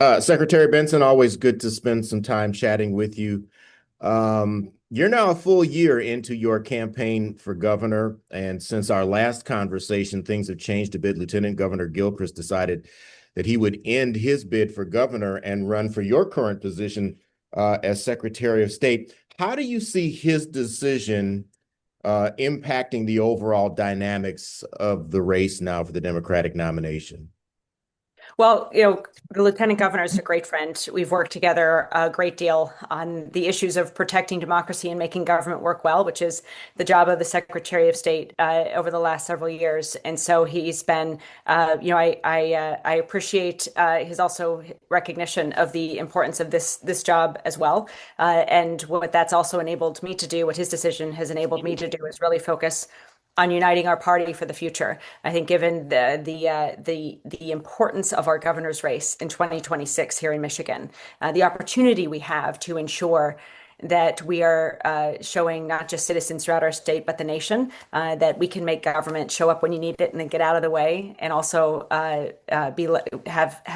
Secretary Benson, always good to spend some time chatting with you. You're now a full year into your campaign for governor, and since our last conversation, things have changed a bit. Lieutenant Governor Gilchrist decided that he would end his bid for governor and run for your current position as Secretary of State. How do you see his decision impacting the overall dynamics of the race now for the Democratic nomination? Well, the lieutenant governor is a great friend. We've worked together a great deal on the issues of protecting democracy and making government work well, which is the job of the Secretary of State over the last several years. And so he's been, I appreciate his also recognition of the importance of this job as well. And what that's also enabled me to do, what his decision has enabled me to do, is really focus on uniting our party for the future. I think given the importance of our governor's race in 2026 here in Michigan, the opportunity we have to ensure that we are showing not just citizens throughout our state, but the nation, that we can make government show up when you need it and then get out of the way, and also have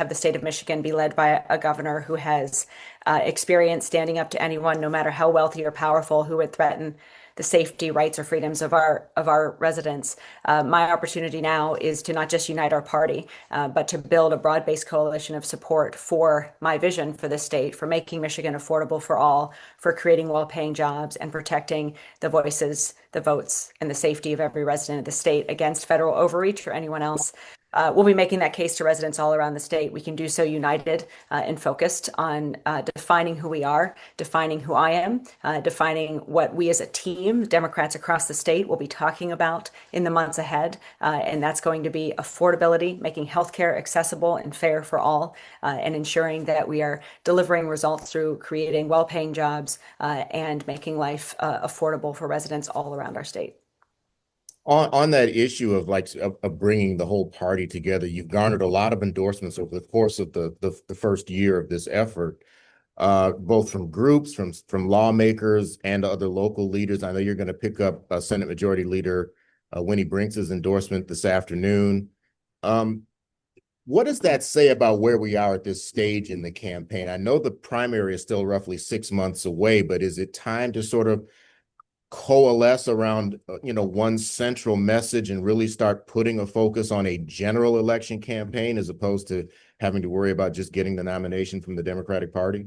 the state of Michigan be led by a governor who has experience standing up to anyone, no matter how wealthy or powerful, who would threaten the safety, rights, or freedoms of our residents. My opportunity now is to not just unite our party, but to build a broad-based coalition of support for my vision for the state, for making Michigan affordable for all, for creating well-paying jobs, and protecting the voices, the votes, and the safety of every resident of the state against federal overreach or anyone else. We'll be making that case to residents all around the state. We can do so united and focused on defining who we are, defining who I am, defining what we as a team, Democrats across the state, will be talking about in the months ahead. And that's going to be affordability, making healthcare accessible and fair for all, and ensuring that we are delivering results through creating well-paying jobs and making life affordable for residents all around our state. On that issue of of bringing the whole party together, you've garnered a lot of endorsements over the course of the first year of this effort, both from groups, from lawmakers and other local leaders. I know you're going to pick up Senate Majority Leader Winnie Brinks's endorsement this afternoon. What does that say about where we are at this stage in the campaign? I know the primary is still roughly 6 months away, but is it time to sort of coalesce around one central message and really start putting a focus on a general election campaign as opposed to having to worry about just getting the nomination from the Democratic Party?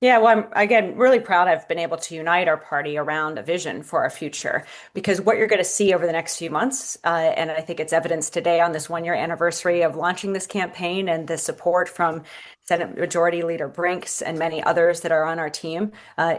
Yeah, well, I'm again really proud I've been able to unite our party around a vision for our future. Because what you're going to see over the next few months, and I think it's evidence today on this 1 year anniversary of launching this campaign and the support from Senate Majority Leader Brinks and many others that are on our team,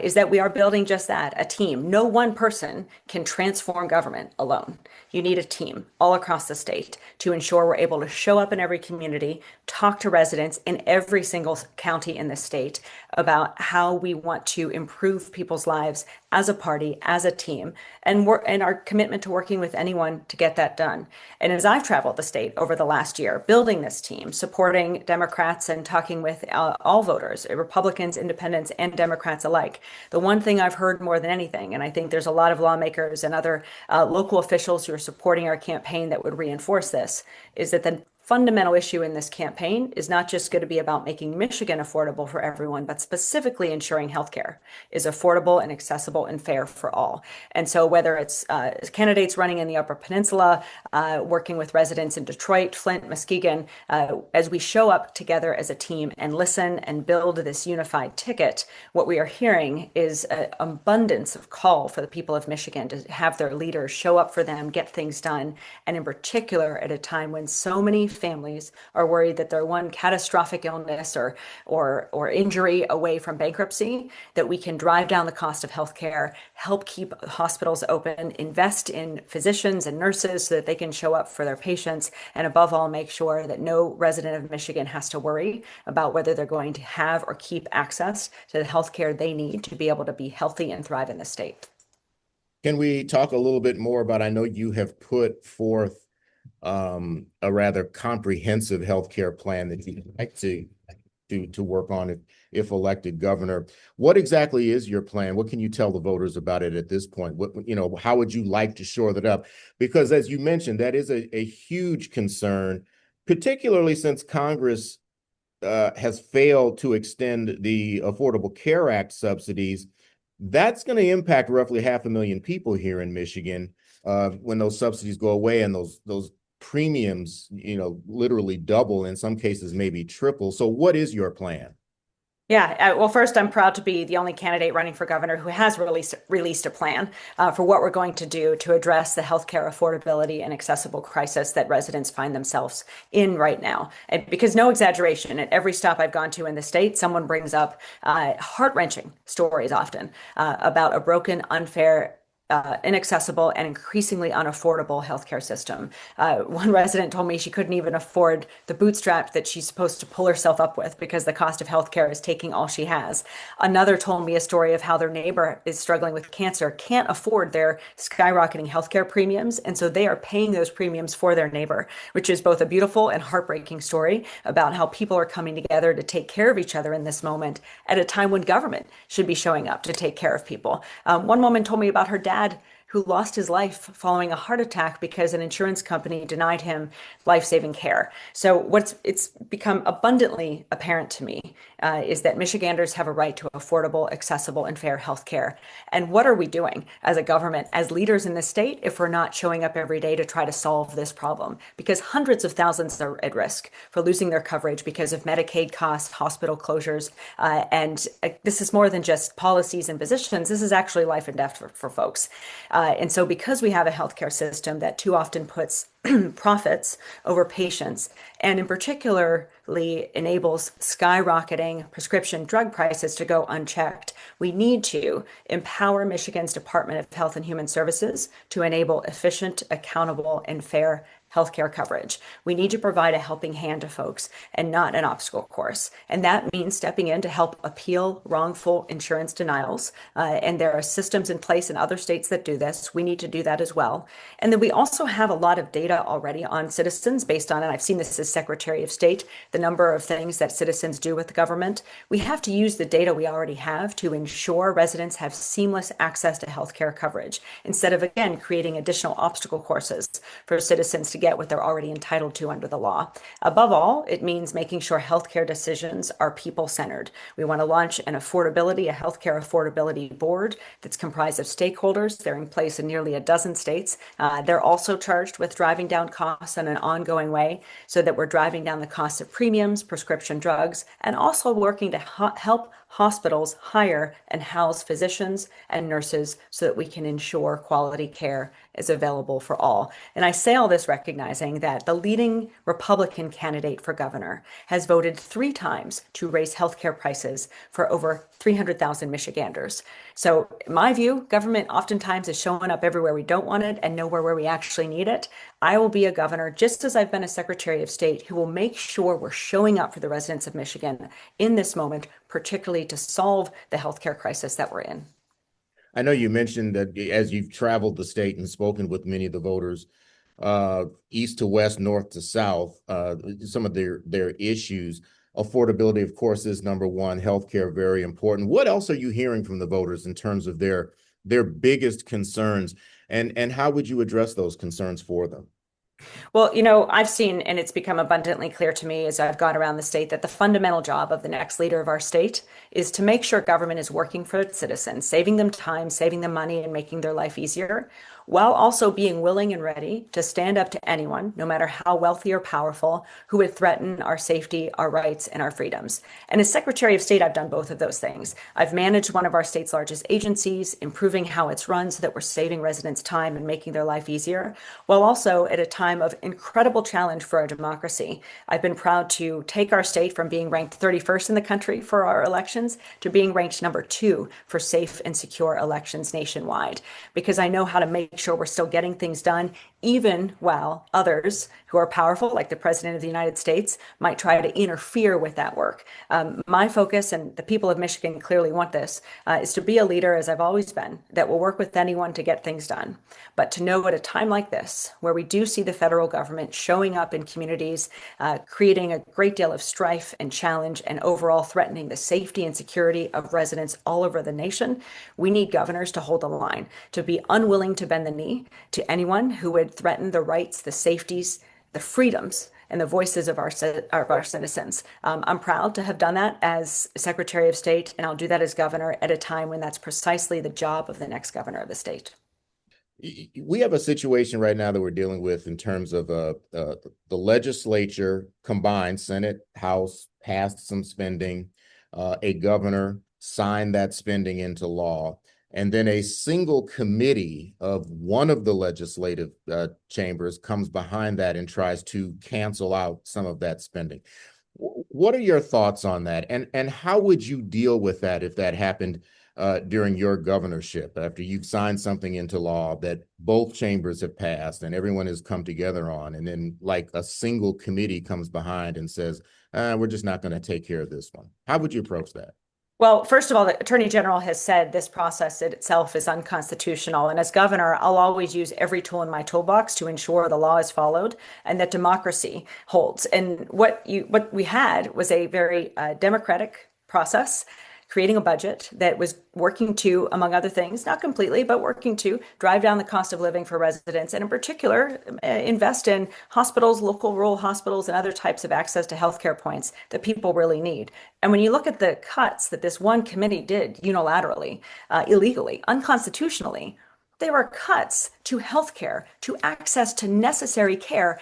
is that we are building just that, a team. No one person can transform government alone. You need a team all across the state to ensure we're able to show up in every community, talk to residents in every single county in the state about how we want to improve people's lives as a party, as a team, and our commitment to working with anyone to get that done. And as I've traveled the state over the last year, building this team, supporting Democrats and talking with all voters, Republicans, independents, and Democrats alike, the one thing I've heard more than anything, and I think there's a lot of lawmakers and other local officials who are supporting our campaign that would reinforce this, is that the fundamental issue in this campaign is not just going to be about making Michigan affordable for everyone, but specifically ensuring healthcare is affordable and accessible and fair for all. And so whether it's candidates running in the Upper Peninsula, working with residents in Detroit, Flint, Muskegon, as we show up together as a team and listen and build this unified ticket, what we are hearing is an abundance of call for the people of Michigan to have their leaders show up for them, get things done, and in particular at a time when so many families are worried that they're one catastrophic illness or injury away from bankruptcy, that we can drive down the cost of healthcare, help keep hospitals open, invest in physicians and nurses so that they can show up for their patients, and above all, make sure that no resident of Michigan has to worry about whether they're going to have or keep access to the healthcare they need to be able to be healthy and thrive in the state. Can we talk a little bit more about, I know you have put forth a rather comprehensive healthcare plan that you'd like to work on if elected governor. What exactly is your plan? What can you tell the voters about it at this point? How would you like to shore that up? Because as you mentioned, that is a huge concern, particularly since Congress has failed to extend the Affordable Care Act subsidies. That's going to impact roughly 500,000 people here in Michigan when those subsidies go away and those premiums, literally double, in some cases maybe triple. So what is your plan? Yeah, well, first, I'm proud to be the only candidate running for governor who has released a plan for what we're going to do to address the healthcare affordability and accessible crisis that residents find themselves in right now. And because no exaggeration, at every stop I've gone to in the state, someone brings up heart-wrenching stories often about a broken, unfair, inaccessible and increasingly unaffordable healthcare system. One resident told me she couldn't even afford the bootstrap that she's supposed to pull herself up with because the cost of healthcare is taking all she has. Another told me a story of how their neighbor is struggling with cancer, can't afford their skyrocketing healthcare premiums, and so they are paying those premiums for their neighbor, which is both a beautiful and heartbreaking story about how people are coming together to take care of each other in this moment at a time when government should be showing up to take care of people. One woman told me about her dad who lost his life following a heart attack because an insurance company denied him life-saving care. So it's become abundantly apparent to me is that Michiganders have a right to affordable, accessible, and fair health care. And what are we doing as a government, as leaders in this state, if we're not showing up every day to try to solve this problem? Because hundreds of thousands are at risk for losing their coverage because of Medicaid costs, hospital closures, and this is more than just policies and positions. This is actually life and death for folks. And so because we have a healthcare system that too often puts profits over patients, and in particularly enables skyrocketing prescription drug prices to go unchecked, we need to empower Michigan's Department of Health and Human Services to enable efficient, accountable, and fair healthcare coverage. We need to provide a helping hand to folks and not an obstacle course. And that means stepping in to help appeal wrongful insurance denials. And there are systems in place in other states that do this. We need to do that as well. And then we also have a lot of data already on citizens based on, and I've seen this as Secretary of State, the number of things that citizens do with the government. We have to use the data we already have to ensure residents have seamless access to healthcare coverage instead of, again, creating additional obstacle courses for citizens to get what they're already entitled to under the law. Above all, it means making sure healthcare decisions are people-centered. We want to launch a healthcare affordability board that's comprised of stakeholders. They're in place in nearly a dozen states. They're also charged with driving down costs in an ongoing way so that we're driving down the cost of premiums, prescription drugs, and also working to help hospitals hire and house physicians and nurses so that we can ensure quality care is available for all. And I say all this recognizing that the leading Republican candidate for governor has voted 3 times to raise healthcare prices for over 300,000 Michiganders. So in my view, government oftentimes is showing up everywhere we don't want it and nowhere where we actually need it. I will be a governor, just as I've been a Secretary of State, who will make sure we're showing up for the residents of Michigan in this moment, particularly to solve the healthcare crisis that we're in. I know you mentioned that as you've traveled the state and spoken with many of the voters, east to west, north to south, some of their issues. Affordability, of course, is number one. Healthcare, very important. What else are you hearing from the voters in terms of their biggest concerns, and how would you address those concerns for them? Well, I've seen, and it's become abundantly clear to me as I've gone around the state, that the fundamental job of the next leader of our state is to make sure government is working for its citizens, saving them time, saving them money, and making their life easier, while also being willing and ready to stand up to anyone, no matter how wealthy or powerful, who would threaten our safety, our rights, and our freedoms. And as Secretary of State, I've done both of those things. I've managed one of our state's largest agencies, improving how it's run so that we're saving residents time and making their life easier, while also at a time of incredible challenge for our democracy. I've been proud to take our state from being ranked 31st in the country for our elections to being ranked number 2 for safe and secure elections nationwide, because I know how to make sure we're still getting things done, even while others who are powerful, like the President of the United States, might try to interfere with that work. My focus, and the people of Michigan clearly want this, is to be a leader, as I've always been, that will work with anyone to get things done. But to know at a time like this, where we do see the federal government showing up in communities, creating a great deal of strife and challenge, and overall threatening the safety and security of residents all over the nation, we need governors to hold the line, to be unwilling to bend the knee to anyone who would threaten the rights, the safeties, the freedoms, and the voices of of our citizens. I'm proud to have done that as Secretary of State, and I'll do that as governor at a time when that's precisely the job of the next governor of the state. We have a situation right now that we're dealing with in terms of the legislature combined, Senate, House, passed some spending, a governor signed that spending into law, and then a single committee of one of the legislative chambers comes behind that and tries to cancel out some of that spending. What are your thoughts on that? And how would you deal with that if that happened during your governorship, after you signed something into law that both chambers have passed and everyone has come together on, and then like a single committee comes behind and says, we're just not going to take care of this one? How would you approach that? Well, first of all, the Attorney General has said this process itself is unconstitutional. And as governor, I'll always use every tool in my toolbox to ensure the law is followed and that democracy holds. And what we had was a very democratic process, creating a budget that was working to, among other things, not completely, but working to drive down the cost of living for residents, and in particular, invest in hospitals, local rural hospitals, and other types of access to healthcare points that people really need. And when you look at the cuts that this one committee did unilaterally, illegally, unconstitutionally, they were cuts to healthcare, to access to necessary care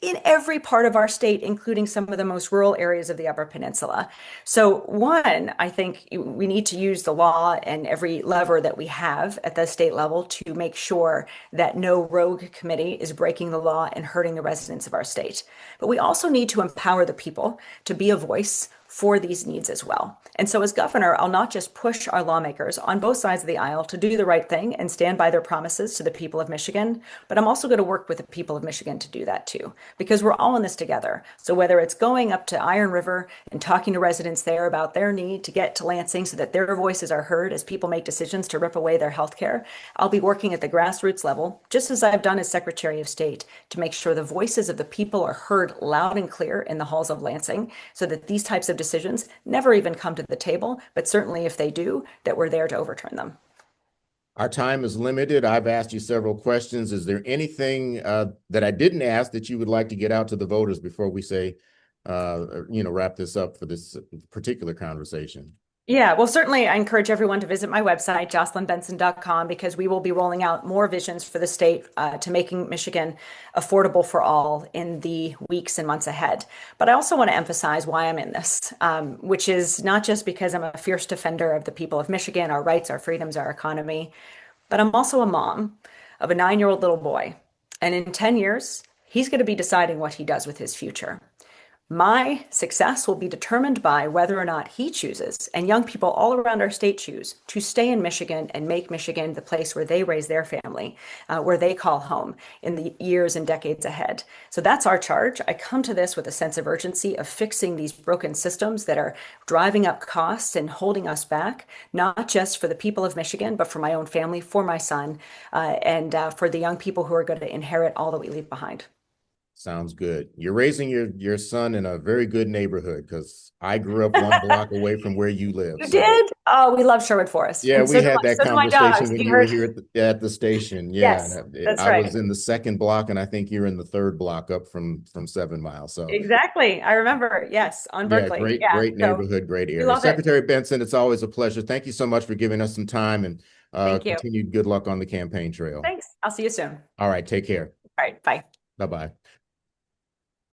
in every part of our state, including some of the most rural areas of the Upper Peninsula. So, one, I think we need to use the law and every lever that we have at the state level to make sure that no rogue committee is breaking the law and hurting the residents of our state. But we also need to empower the people to be a voice for these needs as well. And so as governor, I'll not just push our lawmakers on both sides of the aisle to do the right thing and stand by their promises to the people of Michigan, but I'm also going to work with the people of Michigan to do that too, because we're all in this together. So whether it's going up to Iron River and talking to residents there about their need to get to Lansing so that their voices are heard as people make decisions to rip away their health care, I'll be working at the grassroots level, just as I've done as Secretary of State, to make sure the voices of the people are heard loud and clear in the halls of Lansing so that these types of decisions never even come to the table, but certainly if they do, that we're there to overturn them. Our time is limited. I've asked you several questions. Is there anything that I didn't ask that you would like to get out to the voters before we say, wrap this up for this particular conversation? Yeah, well, certainly I encourage everyone to visit my website, jocelynbenson.com, because we will be rolling out more visions for the state to making Michigan affordable for all in the weeks and months ahead. But I also want to emphasize why I'm in this, which is not just because I'm a fierce defender of the people of Michigan, our rights, our freedoms, our economy, but I'm also a mom of a 9-year-old little boy. And in 10 years, he's going to be deciding what he does with his future. My success will be determined by whether or not he chooses, and young people all around our state choose, to stay in Michigan and make Michigan the place where they raise their family, where they call home in the years and decades ahead. So that's our charge. I come to this with a sense of urgency of fixing these broken systems that are driving up costs and holding us back, not just for the people of Michigan, but for my own family, for my son, and for the young people who are going to inherit all that we leave behind. Sounds good. You're raising your son in a very good neighborhood, because I grew up one block away from where you live. You So did? Oh, we love Sherwood Forest. yeah, And we had that so do my conversation dogs. when You you were heard? here at the station. Yeah, Yes, that's I right. was in the second block, and I think you're in the third block up from 7 Mile. So Exactly. I remember. Yes, on yeah, Berkeley. Yeah. great So neighborhood, great we area. love it. Secretary Benson, it's always a pleasure. Thank you so much for giving us some time, and Thank you. continued good luck on the campaign trail. Thanks. I'll see you soon. All right, take care. All right. Bye. Bye-bye.